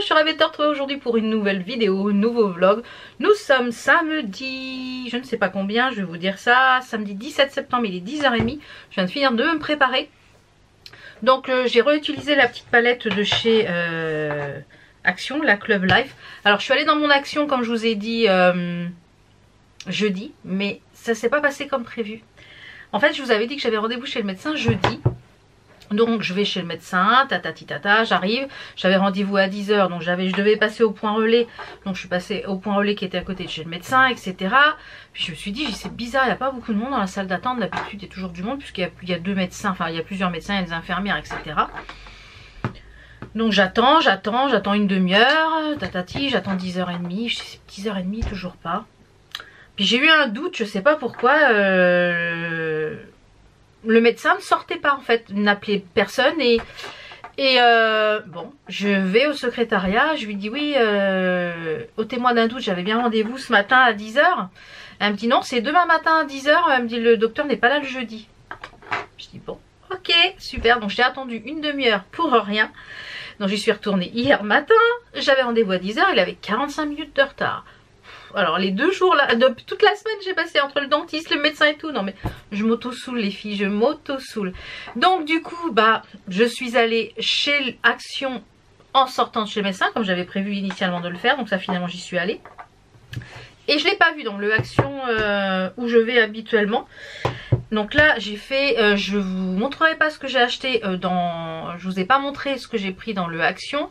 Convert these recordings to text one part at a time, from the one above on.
je suis ravie de te retrouver aujourd'hui pour une nouvelle vidéo, un nouveau vlog. Nous sommes samedi, je ne sais pas combien, je vais vous dire ça, samedi 17 septembre, il est 10h30. Je viens de finir de me préparer. Donc j'ai réutilisé la petite palette de chez Action, la Club Life. Alors je suis allée dans mon Action comme je vous ai dit jeudi, mais ça s'est pas passé comme prévu. En fait je vous avais dit que j'avais rendez-vous chez le médecin jeudi. Donc je vais chez le médecin, tatati tata, j'arrive, j'avais rendez-vous à 10h, donc je devais passer au point relais, donc je suis passée au point relais qui était à côté de chez le médecin, etc. Puis je me suis dit, c'est bizarre, il n'y a pas beaucoup de monde dans la salle d'attente, d'habitude il y a toujours du monde, puisqu'il y a deux médecins, enfin il y a plusieurs médecins, il y a des infirmières, etc. Donc j'attends une demi-heure, tatati, j'attends 10h30, je sais 10h30, toujours pas. Puis j'ai eu un doute, je sais pas pourquoi, le médecin ne sortait pas en fait, n'appelait personne et bon, je vais au secrétariat, je lui dis oui, au témoin d'un doute, j'avais bien rendez-vous ce matin à 10h. Elle me dit non, c'est demain matin à 10h, elle me dit le docteur n'est pas là le jeudi. Je dis bon, ok, super, donc j'ai attendu une demi-heure pour rien. Donc j'y suis retournée hier matin, j'avais rendez-vous à 10h, il avait 45 minutes de retard. Alors les 2 jours là, toute la semaine j'ai passé entre le dentiste, le médecin et tout. Non mais je m'auto-soule les filles, je m'auto-soule. Donc du coup bah je suis allée chez Action en sortant de chez le médecin comme j'avais prévu initialement de le faire. Donc ça finalement j'y suis allée. Et je ne l'ai pas vu dans le Action où je vais habituellement. Donc là j'ai fait, je vous montrerai pas ce que j'ai acheté je vous ai pas montré ce que j'ai pris dans le Action.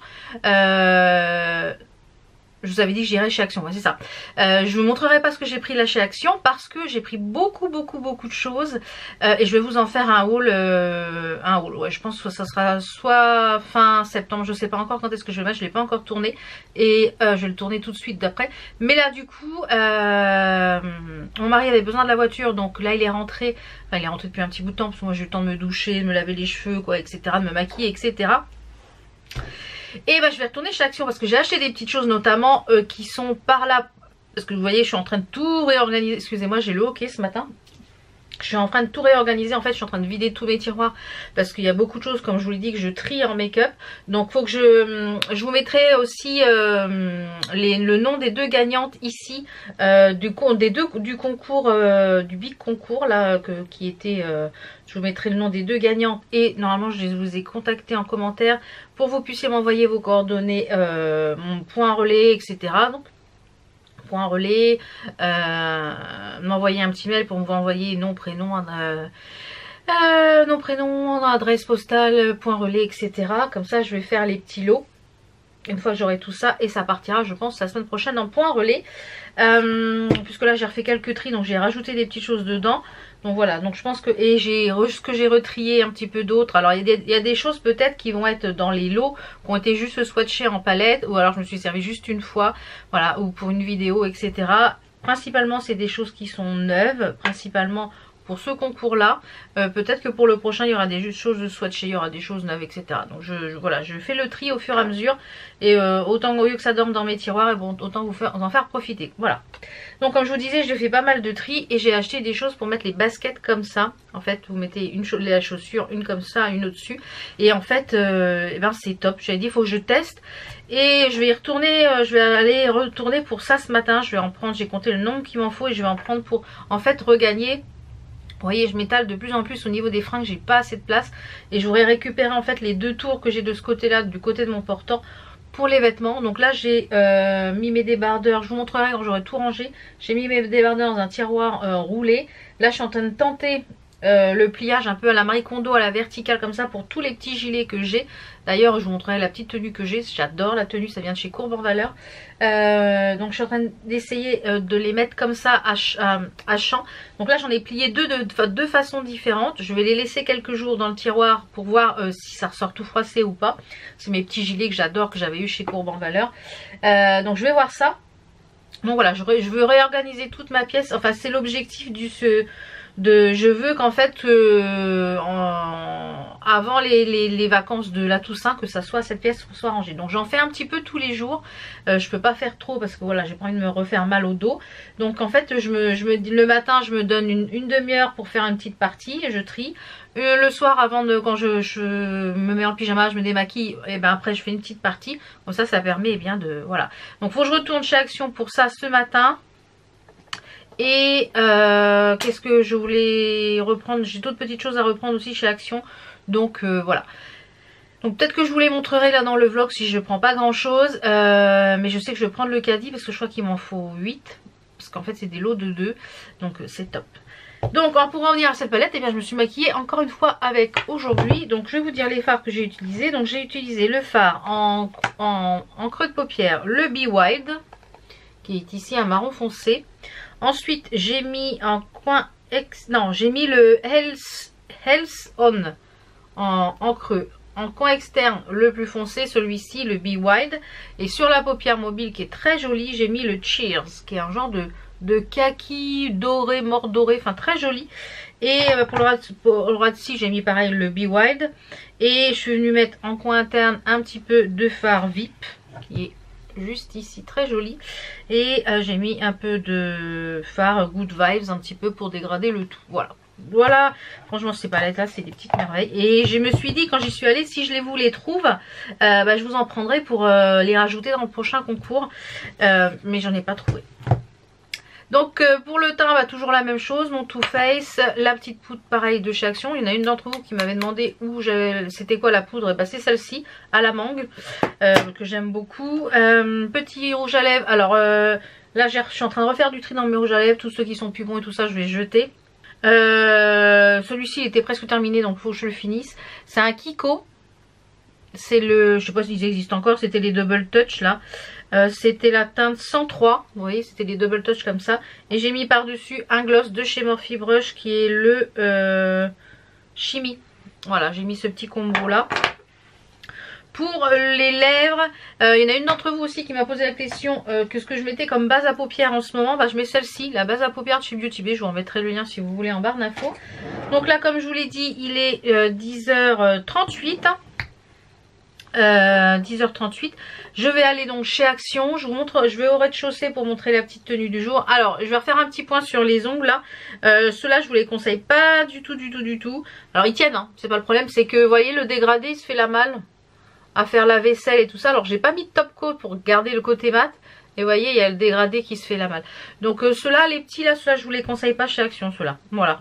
Je vous avais dit que j'irais chez Action, ouais, c'est ça. Je vous montrerai pas ce que j'ai pris là chez Action parce que j'ai pris beaucoup de choses et je vais vous en faire un haul, ouais, je pense que ça sera soit fin septembre, je sais pas encore quand est-ce que je vais le mettre, je l'ai pas encore tourné et je vais le tourner tout de suite d'après. Mais là du coup, mon mari avait besoin de la voiture, donc là il est rentré, enfin il est rentré depuis un petit bout de temps parce que moi j'ai eu le temps de me doucher, de me laver les cheveux, quoi, etc., de me maquiller, etc. Et bah je vais retourner chez Action parce que j'ai acheté des petites choses notamment qui sont par là. Parce que vous voyez je suis en train de tout réorganiser. Excusez-moi j'ai le hockey ce matin. Je suis en train de tout réorganiser, en fait je suis en train de vider tous mes tiroirs parce qu'il y a beaucoup de choses comme je vous l'ai dit que je trie en make-up. Donc faut que je vous mettrai aussi le nom des 2 gagnantes ici du concours, du big concours là qui était... je vous mettrai le nom des 2 gagnantes et normalement je vous ai contacté en commentaire pour que vous puissiez m'envoyer vos coordonnées, mon point relais, etc. Donc point relais, m'envoyer un petit mail pour vous envoyer nom, prénom, adresse postale, point relais, etc. Comme ça je vais faire les petits lots une fois que j'aurai tout ça et ça partira je pense la semaine prochaine en point relais, puisque là j'ai refait quelques tris donc j'ai rajouté des petites choses dedans. Donc voilà, donc je pense que, et ce que j'ai retrié un petit peu d'autres. Alors il y a des choses peut-être qui vont être dans les lots, qui ont été juste swatchées en palette, ou alors je me suis servi juste une fois, voilà, ou pour une vidéo, etc. Principalement c'est des choses qui sont neuves, principalement pour ce concours là. Peut-être que pour le prochain il y aura des choses de swatchées, il y aura des choses neuves, etc. Donc voilà, je fais le tri au fur et à mesure. Et autant au lieu que ça dorme dans mes tiroirs, et bon, autant vous en faire profiter. Voilà. Donc comme je vous disais, je fais pas mal de tri et j'ai acheté des choses pour mettre les baskets comme ça. En fait vous mettez la chaussure, une comme ça, une au-dessus. Et en fait eh ben, c'est top. J'avais dit il faut que je teste. Et je vais y retourner, je vais aller retourner pour ça ce matin. Je vais en prendre, j'ai compté le nombre qu'il m'en faut et je vais en prendre pour en fait regagner. Vous voyez je m'étale de plus en plus au niveau des fringues, j'ai pas assez de place. Et je voudrais récupérer en fait les 2 tours que j'ai de ce côté là, du côté de mon portant, pour les vêtements. Donc là j'ai mis mes débardeurs, je vous montrerai quand j'aurai tout rangé. J'ai mis mes débardeurs dans un tiroir roulé. Là je suis en train de tenter le pliage un peu à la Marie Kondo, à la verticale comme ça pour tous les petits gilets que j'ai. D'ailleurs je vous montrerai la petite tenue que j'ai, j'adore la tenue, ça vient de chez Courbe en Valeur. Donc je suis en train d'essayer de les mettre comme ça à champ. Donc là j'en ai plié deux façons différentes. Je vais les laisser quelques jours dans le tiroir pour voir si ça ressort tout froissé ou pas. C'est mes petits gilets que j'adore, que j'avais eu chez Courbe en Valeur. Donc je vais voir ça. Donc voilà, je veux réorganiser toute ma pièce. Enfin c'est l'objectif je veux qu'en fait avant les vacances de la Toussaint, que ça soit cette pièce soit rangée. Donc j'en fais un petit peu tous les jours. Je peux pas faire trop parce que voilà, j'ai pas envie de me refaire mal au dos. Donc en fait le matin je me donne une demi-heure pour faire une petite partie et je trie. Le soir quand je me mets en pyjama, je me démaquille, et ben après je fais une petite partie. Comme ça permet bien de... Voilà. Donc faut que je retourne chez Action pour ça ce matin. Et qu'est-ce que je voulais reprendre? J'ai d'autres petites choses à reprendre aussi chez Action. Donc voilà. Donc peut-être que je vous les montrerai là dans le vlog si je prends pas grand chose. Mais je sais que je vais prendre le caddie parce que je crois qu'il m'en faut 8. Parce qu'en fait c'est des lots de 2. Donc c'est top. Donc pour en venir à cette palette, eh bien, je me suis maquillée encore une fois avec aujourd'hui. Donc je vais vous dire les fards que j'ai utilisés. Donc j'ai utilisé le fard en creux de paupière, le Be Wild, qui est ici un marron foncé. Ensuite j'ai mis j'ai mis le Health On en creux. En coin externe le plus foncé, celui-ci, le Be Wild. Et sur la paupière mobile qui est très jolie, j'ai mis le Cheers, qui est un genre de kaki doré, mort doré, enfin très joli. Et pour le ras de cils, j'ai mis pareil le Be Wild. Et je suis venue mettre en coin interne un petit peu de fard VIP, qui est juste ici, très joli. Et j'ai mis un peu de fard Good Vibes, un petit peu pour dégrader le tout. Voilà, franchement ces palettes là c'est des petites merveilles. Et je me suis dit quand j'y suis allée, si je vous les trouve, je vous en prendrai pour les rajouter dans le prochain concours. Mais j'en ai pas trouvé. Donc pour le teint, toujours la même chose, mon Too Faced, la petite poudre pareil de chez Action. Il y en a une d'entre vous qui m'avait demandé où c'était quoi la poudre, et c'est celle-ci, à la mangue, que j'aime beaucoup. Petit rouge à lèvres, alors là je suis en train de refaire du tri dans mes rouges à lèvres, tous ceux qui sont plus bons et tout ça je vais jeter. Celui-ci était presque terminé, donc il faut que je le finisse. C'est un Kiko. C'est je sais pas s'ils existent encore, c'était les Double Touch là. C'était la teinte 103, vous voyez, c'était des Double Touch comme ça. Et j'ai mis par-dessus un gloss de chez Morphe Brush qui est le Chimie. Voilà, j'ai mis ce petit combo là. Pour les lèvres, il y en a une d'entre vous aussi qui m'a posé la question que ce que je mettais comme base à paupières en ce moment. Je mets celle-ci, la base à paupières de chez Beauty Bay. Je vous remettrai le lien si vous voulez en barre d'infos. Donc là, comme je vous l'ai dit, il est 10h38. 10h38. Je vais aller donc chez Action. Je vous montre, je vais au rez-de-chaussée pour montrer la petite tenue du jour. Alors, je vais refaire un petit point sur les ongles là. Ceux-là, je vous les conseille pas du tout. Alors, ils tiennent, hein. C'est pas le problème. C'est que, vous voyez, le dégradé, il se fait la malle à faire la vaisselle et tout ça. Alors, j'ai pas mis de top coat pour garder le côté mat. Et vous voyez, il y a le dégradé qui se fait la malle. Donc, ceux-là, les petits là, ceux-là, je vous les conseille pas chez Action, ceux-là. Voilà.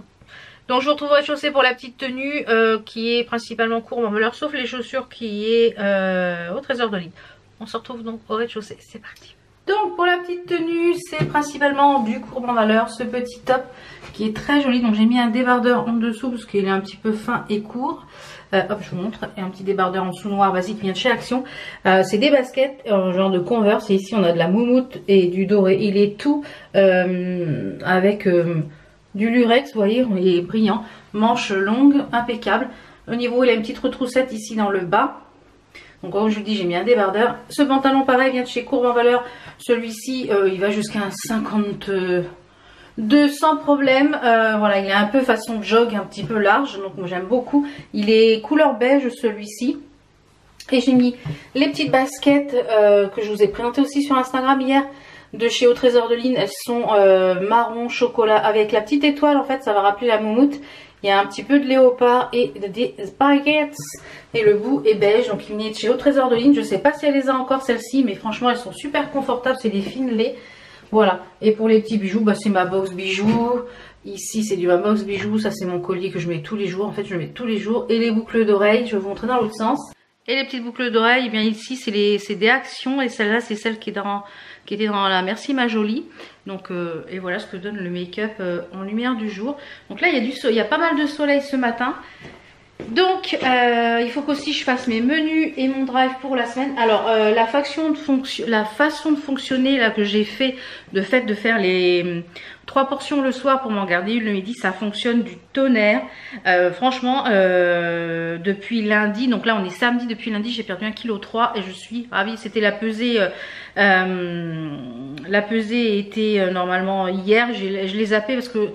Donc je vous retrouve au rez-de-chaussée pour la petite tenue qui est principalement courbe en velours, sauf les chaussures qui est au Trésor de Lille. On se retrouve donc au rez-de-chaussée, c'est parti. Donc pour la petite tenue, c'est principalement du courbe en valeur, ce petit top qui est très joli. Donc j'ai mis un débardeur en dessous parce qu'il est un petit peu fin et court. Hop, je vous montre. Et un petit débardeur en dessous noir basique qui vient de chez Action. C'est des baskets genre de Converse. Et ici on a de la moumoute et du doré. Il est tout avec... du lurex, vous voyez, il est brillant. Manche longue, impeccable. Au niveau, il a une petite retroussette ici dans le bas. Donc comme je vous dis, j'ai mis un débardeur. Ce pantalon pareil vient de chez Courbe en Valeur. Celui-ci, il va jusqu'à un 52 sans problème. Voilà, il est un peu façon jog, un petit peu large. Donc moi j'aime beaucoup. Il est couleur beige celui-ci. Et j'ai mis les petites baskets que je vous ai présentées aussi sur Instagram hier. De chez Au Trésor de Lille, elles sont marron chocolat avec la petite étoile, en fait ça va rappeler la moumoute. Il y a un petit peu de léopard et des baguettes et le bout est beige, donc il est chez Au Trésor de Lille. Je sais pas si elle les a encore celles-ci, mais franchement elles sont super confortables, c'est des fines lait. Voilà, et pour les petits bijoux, c'est ma box bijoux. Ici c'est du ma box bijoux, ça c'est mon collier que je mets tous les jours, en fait je le mets tous les jours. Et les boucles d'oreilles, je vais vous montrer dans l'autre sens. Et les petites boucles d'oreilles, eh bien ici c'est des Actions et celle-là c'est celle qui était dans la Merci ma jolie. Donc et voilà ce que donne le make-up en lumière du jour. Donc là il y a pas mal de soleil ce matin. Donc il faut qu'aussi je fasse mes menus et mon drive pour la semaine. Alors la façon de fonctionner là que j'ai fait, de faire les 3 portions le soir pour m'en garder une le midi, ça fonctionne du tonnerre. Franchement depuis lundi, donc là on est samedi, depuis lundi j'ai perdu 1,3 kg et je suis ravie. C'était la pesée était normalement hier, je l'ai zappé parce que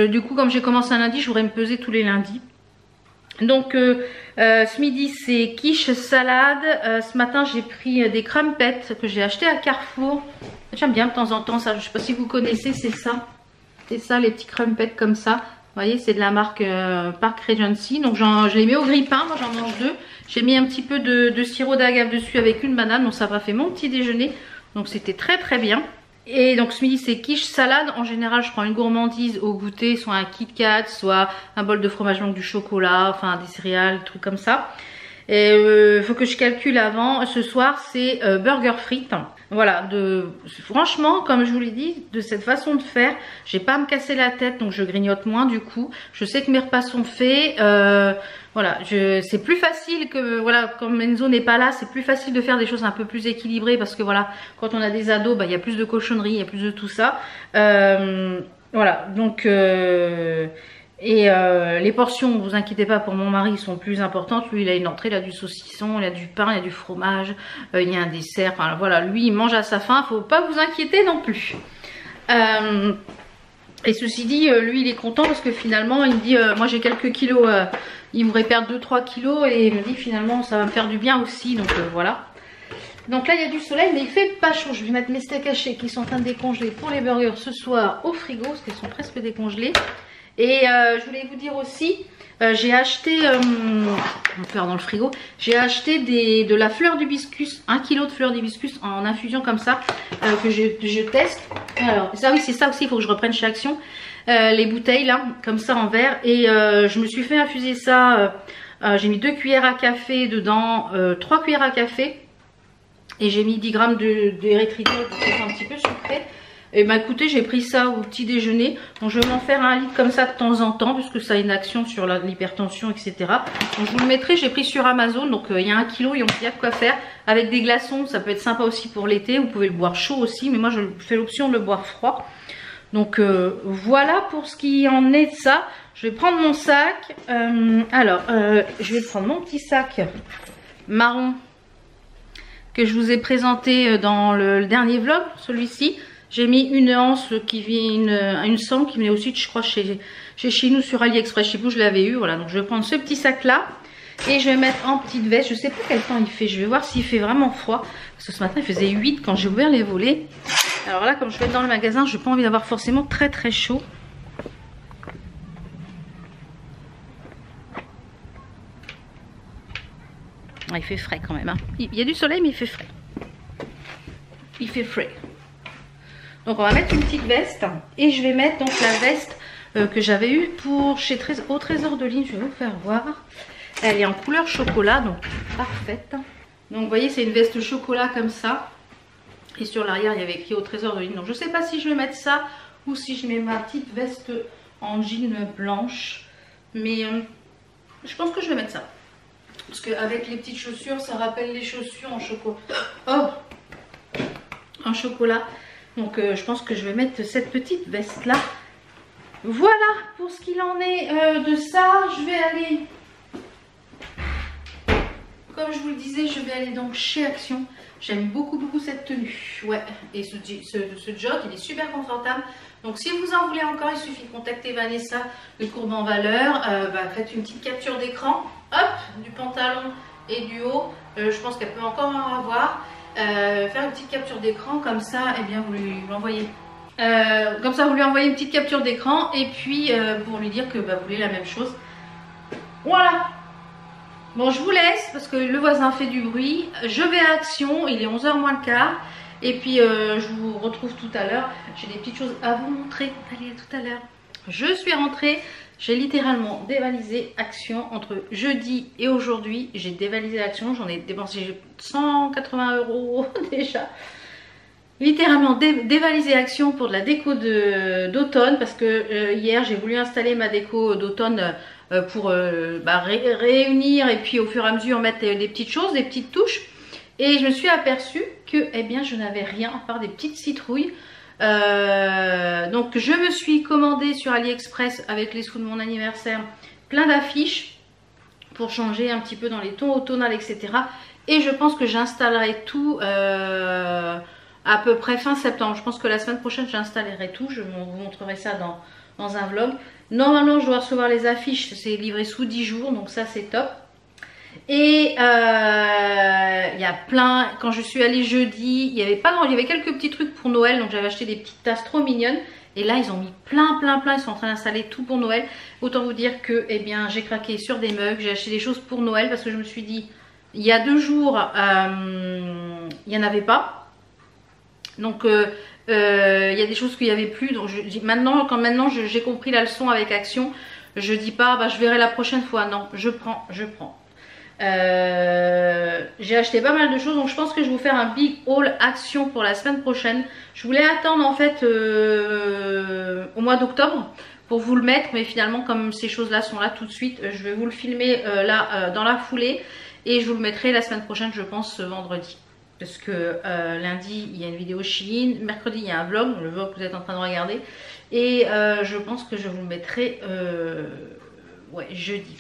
du coup comme j'ai commencé un lundi, je voudrais me peser tous les lundis. Donc ce midi c'est quiche salade. Ce matin j'ai pris des crumpets que j'ai acheté à Carrefour. J'aime bien de temps en temps ça, je sais pas si vous connaissez, c'est ça. C'est ça les petits crumpets comme ça. Vous voyez, c'est de la marque Park Regency. Donc je les mets au grille-pain, moi j'en mange 2. J'ai mis un petit peu de sirop d'agave dessus avec une banane. Donc ça m'a fait mon petit déjeuner. Donc c'était très très bien. Et donc ce midi c'est quiche salade. En général je prends une gourmandise au goûter, soit un Kit Kat, soit un bol de fromage blanc, du chocolat, enfin des céréales, des trucs comme ça. Et faut que je calcule avant. Ce soir c'est burger frites. Voilà, franchement comme je vous l'ai dit, de cette façon de faire, j'ai pas à me casser la tête, donc je grignote moins du coup. Je sais que mes repas sont faits. Voilà, c'est plus facile que, voilà, comme Enzo n'est pas là, c'est plus facile de faire des choses un peu plus équilibrées parce que voilà, quand on a des ados, bah, il y a plus de cochonneries, il y a plus de tout ça. Voilà, donc les portions, vous inquiétez pas, pour mon mari sont plus importantes. Lui il a une entrée, il a du saucisson, il a du pain, il a du fromage, il y a un dessert, enfin voilà, lui il mange à sa faim, faut pas vous inquiéter non plus. Et ceci dit, lui il est content parce que finalement il me dit, moi j'ai quelques kilos, il voudrait perdre 2-3 kilos et il me dit finalement ça va me faire du bien aussi, donc voilà. Donc là il y a du soleil mais il fait pas chaud. Je vais mettre mes steaks hachés qui sont en train de décongeler pour les burgers ce soir au frigo parce qu'ils sont presque décongelés. Et je voulais vous dire aussi, j'ai acheté, on va faire dans le frigo, j'ai acheté de la fleur d'hibiscus, 1 kg de fleur d'hibiscus en infusion comme ça, que je teste. Alors ça oui c'est ça aussi, il faut que je reprenne chez Action, les bouteilles là, comme ça en verre. Et je me suis fait infuser ça, j'ai mis 2 cuillères à café dedans, 3 cuillères à café. Et j'ai mis 10 grammes d'érythritol pour que c'est un petit peu sucré. Et bah écoutez, j'ai pris ça au petit déjeuner. Donc je vais m'en faire 1 litre comme ça de temps en temps, puisque ça a une action sur l'hypertension, etc. Donc je vous le mettrai, j'ai pris sur Amazon. Donc il y a 1 kg et il y a de quoi faire. Avec des glaçons, ça peut être sympa aussi pour l'été. Vous pouvez le boire chaud aussi, mais moi je fais l'option de le boire froid. Donc voilà pour ce qui en est de ça. Je vais prendre mon sac. Je vais prendre mon petit sac marron que je vous ai présenté dans le dernier vlog, celui-ci. J'ai mis une anse qui vient, une sangle qui venait aussi, je crois, chez nous sur AliExpress. Je sais pas où je l'avais eu. Voilà, donc je vais prendre ce petit sac là et je vais mettre en petite veste. Je sais pas quel temps il fait. Je vais voir s'il fait vraiment froid. Parce que ce matin il faisait 8 quand j'ai ouvert les volets. Alors là, comme je vais être dans le magasin, je n'ai pas envie d'avoir forcément très très chaud. Ah, il fait frais quand même. Hein. Il y a du soleil, mais il fait frais. Il fait frais. Donc on va mettre une petite veste et je vais mettre donc la veste que j'avais eue pour au Trésor de Lille. Je vais vous faire voir. Elle est en couleur chocolat, donc parfaite. Donc vous voyez, c'est une veste chocolat comme ça. Et sur l'arrière, il y avait écrit au Trésor de Lille. Donc je ne sais pas si je vais mettre ça ou si je mets ma petite veste en jean blanche. Mais je pense que je vais mettre ça. Parce qu'avec les petites chaussures, ça rappelle les chaussures en chocolat. Oh, en chocolat. Donc je pense que je vais mettre cette petite veste là. Voilà pour ce qu'il en est de ça. Je vais aller, comme je vous le disais, je vais aller donc chez Action. J'aime beaucoup cette tenue. Ouais, et ce jog il est super confortable. Donc si vous en voulez encore, il suffit de contacter Vanessa de Courbe en Valeur. Faites une petite capture d'écran, hop, du pantalon et du haut. Je pense qu'elle peut encore en avoir. Faire une petite capture d'écran, comme ça, et bien vous lui envoyez. Comme ça, vous lui envoyez une petite capture d'écran et puis pour lui dire que vous voulez la même chose. Voilà. Bon, je vous laisse parce que le voisin fait du bruit. Je vais à Action, il est 11h moins le quart. Et puis je vous retrouve tout à l'heure. J'ai des petites choses à vous montrer. Allez, à tout à l'heure. Je suis rentrée. J'ai littéralement dévalisé Action entre jeudi et aujourd'hui. J'ai dévalisé Action. J'en ai dépensé 180 € déjà. Littéralement dévalisé Action pour de la déco d'automne. Parce que hier j'ai voulu installer ma déco d'automne pour réunir. Et puis au fur et à mesure mettre des petites choses, des petites touches. Et je me suis aperçue que je n'avais rien à part des petites citrouilles. Donc je me suis commandé sur AliExpress avec les sous de mon anniversaire plein d'affiches pour changer un petit peu dans les tons automnales, etc. Et je pense que j'installerai tout à peu près fin septembre. Je pense que la semaine prochaine j'installerai tout. Je vous montrerai ça dans un vlog. Normalement je dois recevoir les affiches, c'est livré sous 10 jours, donc ça c'est top. Et il y a plein, quand je suis allée jeudi, il y avait quelques petits trucs pour Noël, donc j'avais acheté des petites tasses trop mignonnes. Et là ils ont mis plein, ils sont en train d'installer tout pour Noël. Autant vous dire que eh bien, j'ai craqué sur des mugs, j'ai acheté des choses pour Noël parce que je me suis dit, il y a 2 jours, il n'y en avait pas. Donc il y a des choses qu'il n'y avait plus. Donc maintenant j'ai compris la leçon avec Action, je dis pas bah, je verrai la prochaine fois. Non, je prends. J'ai acheté pas mal de choses, donc je pense que je vais vous faire un big haul Action pour la semaine prochaine. Je voulais attendre en fait au mois d'octobre pour vous le mettre, mais finalement comme ces choses là sont là tout de suite, je vais vous le filmer dans la foulée et je vous le mettrai la semaine prochaine, je pense vendredi. Parce que lundi il y a une vidéo Shein, mercredi il y a un vlog, le vlog que vous êtes en train de regarder, et je pense que je vous le mettrai ouais, jeudi.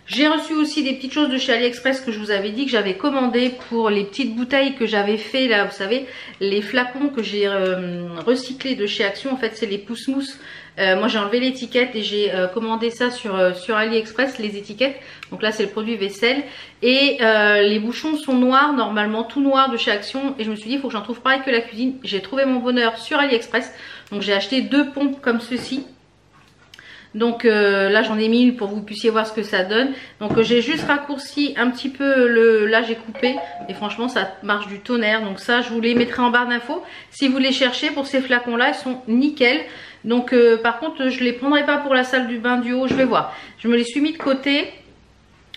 J'ai reçu aussi des petites choses de chez AliExpress que je vous avais dit que j'avais commandé pour les petites bouteilles que j'avais fait là, vous savez, les flacons que j'ai recyclés de chez Action. En fait c'est les pousse-mousse. Moi j'ai enlevé l'étiquette et j'ai commandé ça sur AliExpress, les étiquettes. Donc là c'est le produit vaisselle. Et les bouchons sont noirs, normalement tout noir de chez Action. Et je me suis dit il faut que j'en trouve pareil que la cuisine. J'ai trouvé mon bonheur sur AliExpress. Donc j'ai acheté 2 pompes comme ceci. Donc là j'en ai mis une pour que vous puissiez voir ce que ça donne. Donc j'ai juste raccourci un petit peu là j'ai coupé et franchement ça marche du tonnerre. Donc ça je vous les mettrai en barre d'infos si vous les cherchez. Pour ces flacons là ils sont nickel. Donc par contre je les prendrai pas pour la salle du bain du haut, je vais voir. Je me les suis mis de côté.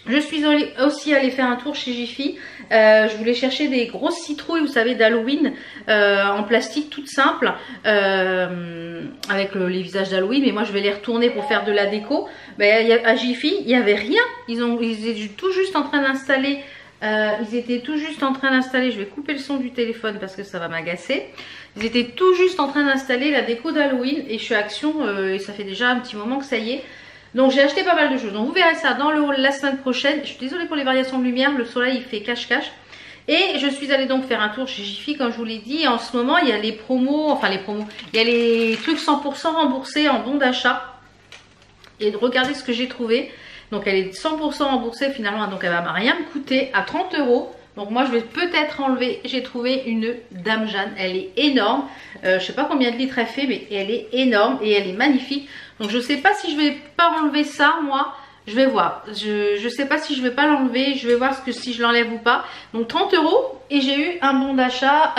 Je suis aussi allée faire un tour chez Jiffy. Je voulais chercher des grosses citrouilles, vous savez, d'Halloween, en plastique, toutes simples, avec les visages d'Halloween. Mais moi, je vais les retourner pour faire de la déco. Ben, à Jiffy, il n'y avait rien. Ils étaient tout juste en train d'installer. Je vais couper le son du téléphone parce que ça va m'agacer. Ils étaient tout juste en train d'installer la déco d'Halloween et je suis à Action et ça fait déjà un petit moment que ça y est. Donc j'ai acheté pas mal de choses, donc vous verrez ça dans le haul la semaine prochaine. Je suis désolée pour les variations de lumière, le soleil il fait cache-cache. Et je suis allée donc faire un tour chez Jiffy comme je vous l'ai dit. En ce moment il y a les promos, il y a les trucs 100% remboursés en bon d'achat. Et regardez ce que j'ai trouvé. Donc elle est 100% remboursée finalement, donc elle va rien me coûter à 30 €. Donc moi je vais peut-être enlever, j'ai trouvé une Dame Jeanne, elle est énorme. Je sais pas combien de litres elle fait mais elle est énorme et elle est magnifique. Donc je sais pas si je vais pas enlever ça moi, je vais voir. Je sais pas si je vais pas l'enlever, je vais voir si je l'enlève ou pas. Donc 30 € et j'ai eu un bon d'achat,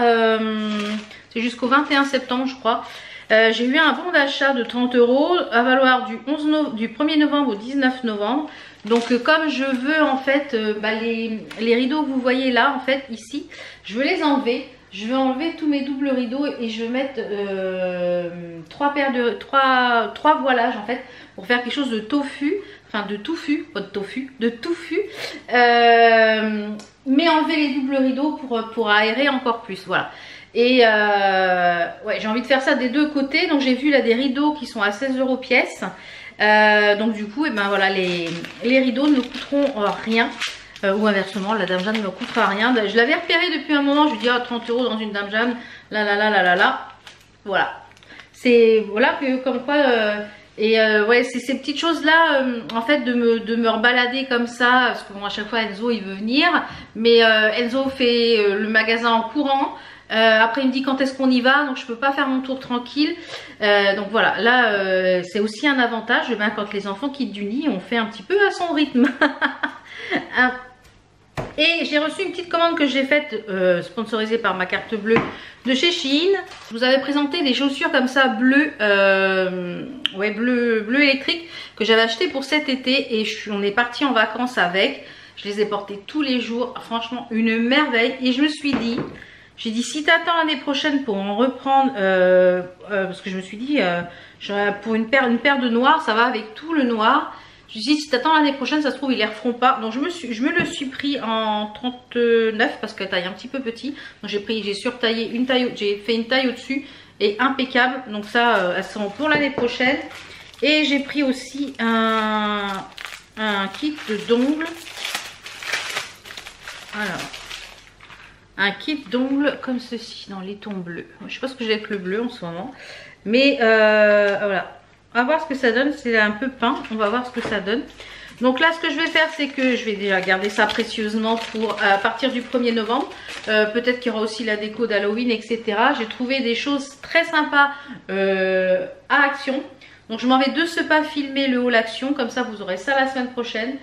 c'est jusqu'au 21 septembre je crois. J'ai eu un bon d'achat de 30 € à valoir du 1er novembre au 19 novembre. Donc comme je veux en fait les rideaux que vous voyez là en fait ici, je veux les enlever. Je vais enlever tous mes doubles rideaux et je vais mettre 3 voilages en fait pour faire quelque chose de tofu, enfin de touffu, pas de tofu, de touffu. Mais enlever les doubles rideaux pour aérer encore plus, voilà. Et ouais, j'ai envie de faire ça des deux côtés. Donc j'ai vu là des rideaux qui sont à 16 € pièce. Donc du coup, et ben voilà, les rideaux ne coûteront rien. Ou inversement, la Dame Jeanne ne me coûtera rien. Je l'avais repéré depuis un moment. Je lui dis 30 € dans une Dame Jeanne. Là. Voilà. C'est voilà que comme quoi. Ouais, c'est ces petites choses là en fait de me rebalader comme ça parce que bon à chaque fois Enzo il veut venir mais Enzo fait le magasin en courant. Après il me dit quand est-ce qu'on y va, donc je peux pas faire mon tour tranquille. Donc voilà, là c'est aussi un avantage, ben, quand les enfants quittent du nid, on fait un petit peu à son rythme. Et j'ai reçu une petite commande que j'ai faite, sponsorisée par ma carte bleue de chez Shein. Je vous avais présenté des chaussures comme ça bleu, ouais, bleu électrique que j'avais acheté pour cet été et on est parti en vacances avec. Je les ai portées tous les jours, franchement une merveille. Et je me suis dit, j'ai dit si t'attends l'année prochaine pour en reprendre, parce que je me suis dit, pour une paire de noir, ça va avec tout le noir. Je me suis dit si t'attends l'année prochaine, ça se trouve ils les referont pas. Donc je me le suis pris en 39 parce qu'elle taille un petit peu petit. Donc j'ai surtaillé une taille, j'ai fait une taille au-dessus et impeccable. Donc ça, elles seront pour l'année prochaine. Et j'ai pris aussi un kit d'ongles. Alors, un kit d'ongles comme ceci dans les tons bleus. Je sais pas ce que j'ai avec le bleu en ce moment, mais voilà. On va voir ce que ça donne. C'est un peu peint. On va voir ce que ça donne. Donc là, ce que je vais faire, c'est que je vais déjà garder ça précieusement pour à partir du 1er novembre. Peut-être qu'il y aura aussi la déco d'Halloween, etc. J'ai trouvé des choses très sympas à Action. Donc je m'en vais de ce pas filmer le haul Action. Comme ça, vous aurez ça la semaine prochaine.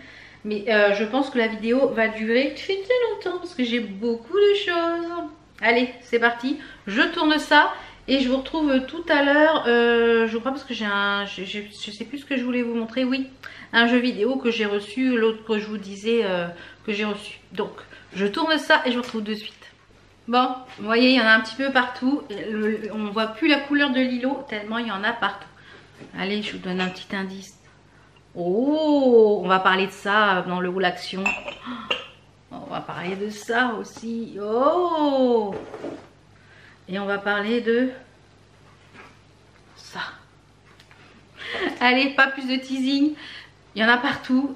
Mais je pense que la vidéo va durer très longtemps parce que j'ai beaucoup de choses. Allez, c'est parti. Je tourne ça. Et je vous retrouve tout à l'heure, je crois parce que je sais plus ce que je voulais vous montrer, oui, un jeu vidéo que j'ai reçu, l'autre que je vous disais que j'ai reçu. Donc, je tourne ça et je vous retrouve de suite. Bon, vous voyez, il y en a un petit peu partout, on ne voit plus la couleur de l'îlot tellement il y en a partout. Allez, je vous donne un petit indice. Oh, on va parler de ça dans le haul Action. On va parler de ça aussi. Oh! Et on va parler de ça. Allez, pas plus de teasing. Il y en a partout.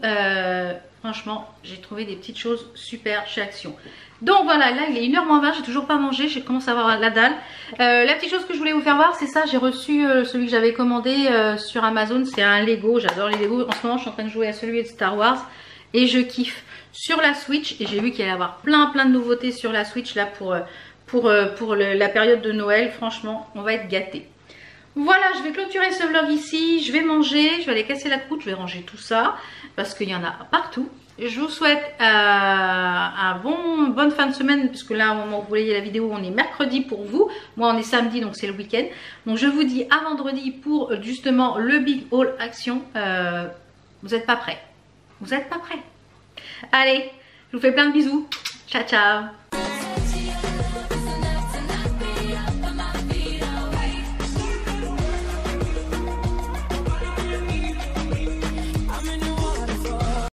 Franchement, j'ai trouvé des petites choses super chez Action. Donc voilà, là il est 1h moins 20, j'ai toujours pas mangé, j'ai commencé à avoir la dalle. La petite chose que je voulais vous faire voir, c'est ça, j'ai reçu celui que j'avais commandé sur Amazon. C'est un Lego, j'adore les Lego. En ce moment, je suis en train de jouer à celui de Star Wars. Et je kiffe sur la Switch. Et j'ai vu qu'il allait y avoir plein de nouveautés sur la Switch là pour la période de Noël. Franchement, on va être gâtés. Voilà, je vais clôturer ce vlog ici. Je vais manger, je vais aller casser la croûte, je vais ranger tout ça parce qu'il y en a partout. Je vous souhaite bonne fin de semaine, puisque là au moment où vous voyez la vidéo, on est mercredi pour vous. Moi on est samedi, donc c'est le week-end. Donc je vous dis à vendredi pour justement le Big Haul Action. Vous n'êtes pas prêts. Vous n'êtes pas prêts. Allez, je vous fais plein de bisous. Ciao ciao.